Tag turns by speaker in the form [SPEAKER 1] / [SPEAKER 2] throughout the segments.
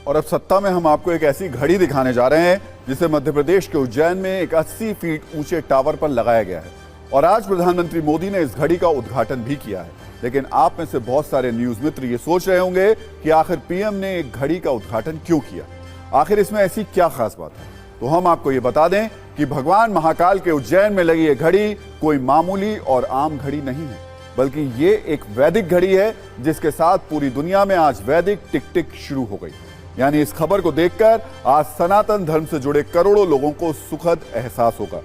[SPEAKER 1] और अब सत्ता में हम आपको एक ऐसी घड़ी दिखाने जा रहे हैं जिसे मध्य प्रदेश के उज्जैन में एक 80 फीट ऊंचे टावर पर लगाया गया है। और आज प्रधानमंत्री मोदी ने इस घड़ी का उद्घाटन भी किया है। लेकिन आप में से बहुत सारे न्यूज मित्र ये सोच रहे होंगे कि आखिर पीएम ने एक घड़ी का उद्घाटन क्यों किया, आखिर इसमें ऐसी क्या खास बात है। तो हम आपको ये बता दें कि भगवान महाकाल के उज्जैन में लगी ये घड़ी कोई मामूली और आम घड़ी नहीं है, बल्कि ये एक वैदिक घड़ी है जिसके साथ पूरी दुनिया में आज वैदिक टिक टिक शुरू हो गई। यानी इस खबर को देखकर आज सनातन धर्म से जुड़े करोड़ों लोगों को सुखद एहसास होगा।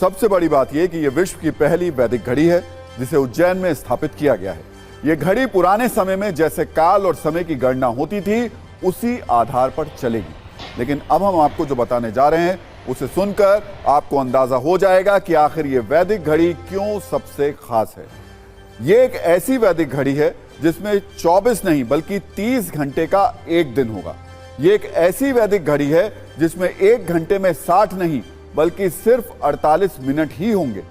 [SPEAKER 1] सबसे बड़ी बात यह कि यह विश्व की पहली वैदिक घड़ी है जिसे उज्जैन में स्थापित किया गया है। यह घड़ी पुराने समय में जैसे काल और समय की गणना होती थी उसी आधार पर चलेगी। लेकिन अब हम आपको जो बताने जा रहे हैं उसे सुनकर आपको अंदाजा हो जाएगा कि आखिर ये वैदिक घड़ी क्यों सबसे खास है। ये एक ऐसी वैदिक घड़ी है जिसमें 24 नहीं बल्कि 30 घंटे का एक दिन होगा। ये एक ऐसी वैदिक घड़ी है जिसमें 1 घंटे में 60 नहीं बल्कि सिर्फ 48 मिनट ही होंगे।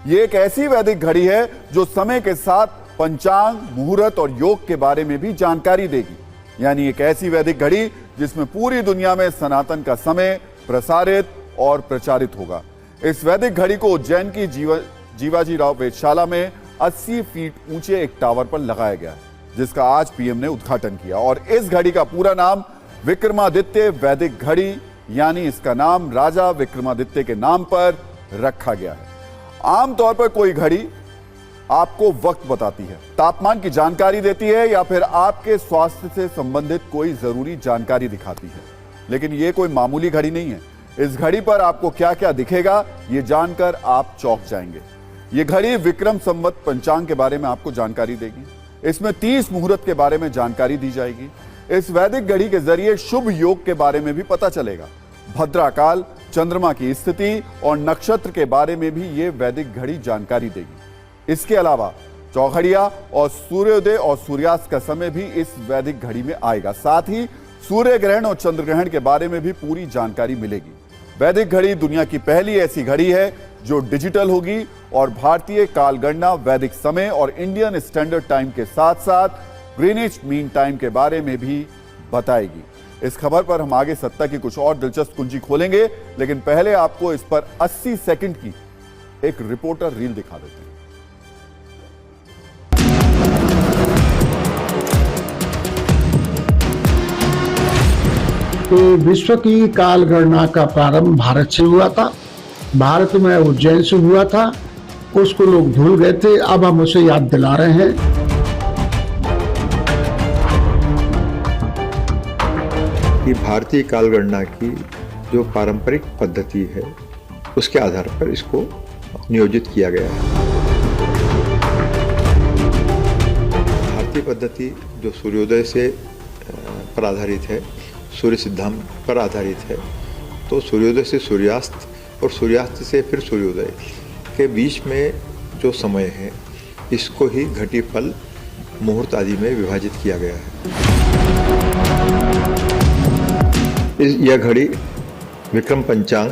[SPEAKER 1] ये एक ऐसी वैदिक घड़ी है जो समय के साथ पंचांग, मुहूर्त और योग के बारे में भी जानकारी देगी। यानी एक ऐसी वैदिक घड़ी जिसमें पूरी दुनिया में सनातन का समय प्रसारित और प्रचारित होगा। इस वैदिक घड़ी को उज्जैन की जीवाजी राव वेधशाला में 80 फीट ऊंचे एक टावर पर लगाया गया है, जिसका आज पीएम ने उद्घाटन किया। और इस घड़ी का पूरा नाम विक्रमादित्य वैदिक घड़ी, यानी इसका नाम राजा विक्रमादित्य के नाम पर रखा गया है। आमतौर पर कोई घड़ी आपको वक्त बताती है, तापमान की जानकारी देती है या फिर आपके स्वास्थ्य से संबंधित कोई जरूरी जानकारी दिखाती है। लेकिन यह कोई मामूली घड़ी नहीं है। इस घड़ी पर आपको क्या क्या दिखेगा ये जानकर आप चौंक जाएंगे। ये घड़ी विक्रम संवत पंचांग के बारे में आपको जानकारी देगी। इसमें 30 मुहूर्त के बारे में जानकारी दी जाएगी। इस वैदिक घड़ी के जरिए शुभ योग के बारे में भी पता चलेगा। भद्राकाल, चंद्रमा की स्थिति और नक्षत्र के बारे में भी ये वैदिक घड़ी जानकारी देगी। इसके अलावा चौघड़िया और सूर्योदय और सूर्यास्त का समय भी इस वैदिक घड़ी में आएगा। साथ ही सूर्य ग्रहण और चंद्र ग्रहण के बारे में भी पूरी जानकारी मिलेगी। वैदिक घड़ी दुनिया की पहली ऐसी घड़ी है जो डिजिटल होगी और भारतीय काल गणना, वैदिक समय और इंडियन स्टैंडर्ड टाइम के साथ साथ ग्रीनिच मीन टाइम के बारे में भी बताएगी। इस खबर पर हम आगे सत्ता की कुछ और दिलचस्प कुंजी खोलेंगे, लेकिन पहले आपको इस पर 80 सेकंड की एक रिपोर्टर रील दिखा देते हैं।
[SPEAKER 2] तो विश्व की काल गणना का प्रारंभ भारत से हुआ था। भारत में उज्जैन से हुआ था। उसको लोग भूल गए थे, अब हम उसे याद दिला रहे हैं।
[SPEAKER 3] कि भारतीय काल गणना की जो पारंपरिक पद्धति है उसके आधार पर इसको नियोजित किया गया है। भारतीय पद्धति जो सूर्योदय से पर आधारित है, सूर्य सिद्धांत पर आधारित है, तो सूर्योदय से सूर्यास्त और सूर्यास्त से फिर सूर्योदय के बीच में जो समय है इसको ही घटी, पल, मुहूर्त आदि में विभाजित किया गया है। यह घड़ी विक्रम पंचांग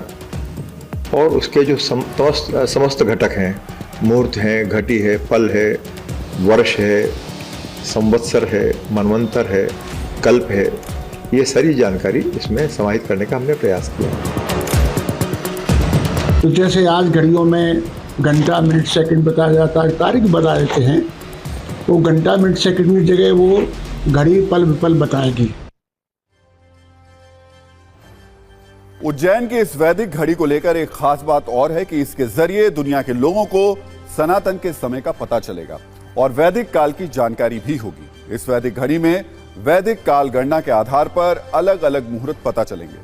[SPEAKER 3] और उसके जो समस्त घटक हैं, मुहूर्त हैं, घटी है, पल है, वर्ष है, संवत्सर है, मनवंतर है, कल्प है, ये सारी जानकारी इसमें समाहित करने का हमने प्रयास किया।
[SPEAKER 2] तो जैसे आज घड़ियों में घंटा, मिनट, सेकंड बताया जाता है, तारीख बता देते हैं, तो घंटा, मिनट, सेकंड की जगह वो घड़ी पल विपल बताएगी।
[SPEAKER 1] उज्जैन की इस वैदिक घड़ी को लेकर एक खास बात और है कि इसके जरिए दुनिया के लोगों को सनातन के समय का पता चलेगा और वैदिक काल की जानकारी भी होगी। इस वैदिक घड़ी में वैदिक काल गणना के आधार पर अलग अलग मुहूर्त पता चलेंगे।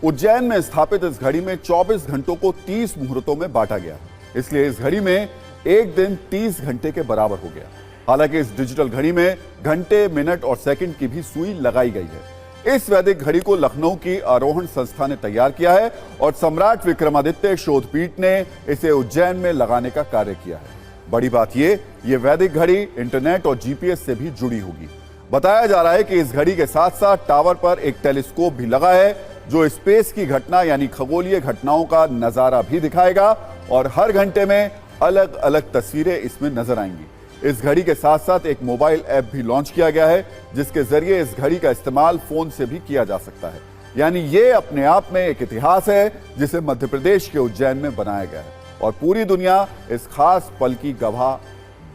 [SPEAKER 1] उज्जैन में स्थापित इस घड़ी में 24 घंटों को 30 मुहूर्तों में बांटा गया, इसलिए इस घड़ी में एक दिन 30 घंटे के बराबर हो गया। हालांकि इस डिजिटल घड़ी में घंटे, मिनट और सेकंड की भी सुई लगाई गई है। इस वैदिक घड़ी को लखनऊ की आरोहण संस्था ने तैयार किया है और सम्राट विक्रमादित्य शोधपीठ ने इसे उज्जैन में लगाने का कार्य किया है। बड़ी बात ये वैदिक घड़ी इंटरनेट और जीपीएस से भी जुड़ी होगी। बताया जा रहा है कि इस घड़ी के साथ साथ टावर पर एक टेलीस्कोप भी लगा है जो स्पेस की घटना यानी खगोलीय घटनाओं का नजारा भी दिखाएगा और हर घंटे में अलग अलग तस्वीरें इसमें नजर आएंगी। इस घड़ी के साथ साथ एक मोबाइल ऐप भी लॉन्च किया गया है, जिसके जरिए इस घड़ी का इस्तेमाल फोन से भी किया जा सकता है। यानी ये अपने आप में एक इतिहास है जिसे मध्य प्रदेश के उज्जैन में बनाया गया है और पूरी दुनिया इस खास पल की गवाह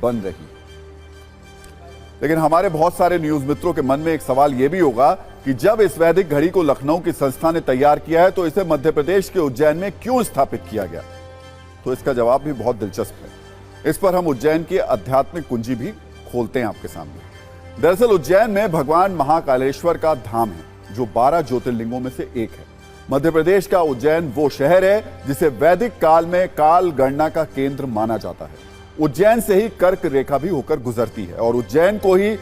[SPEAKER 1] बन रही है। लेकिन हमारे बहुत सारे न्यूज मित्रों के मन में एक सवाल यह भी होगा कि जब इस वैदिक घड़ी को लखनऊ की संस्था ने तैयार किया है तो इसे मध्य प्रदेश के उज्जैन में क्यों स्थापित किया गया? तो इसका जवाब भी बहुत दिलचस्प है। इस पर हम उज्जैन की आध्यात्मिक कुंजी भी खोलते हैं आपके सामने। दरअसल उज्जैन में भगवान महाकालेश्वर का धाम है जो 12 ज्योतिर्लिंगों में से एक है। मध्य प्रदेश का उज्जैन वो शहर है जिसे वैदिक काल में काल गणना का केंद्र माना जाता है। उज्जैन से ही कर्क रेखा भी होकर गुजरती है और उज्जैन को ही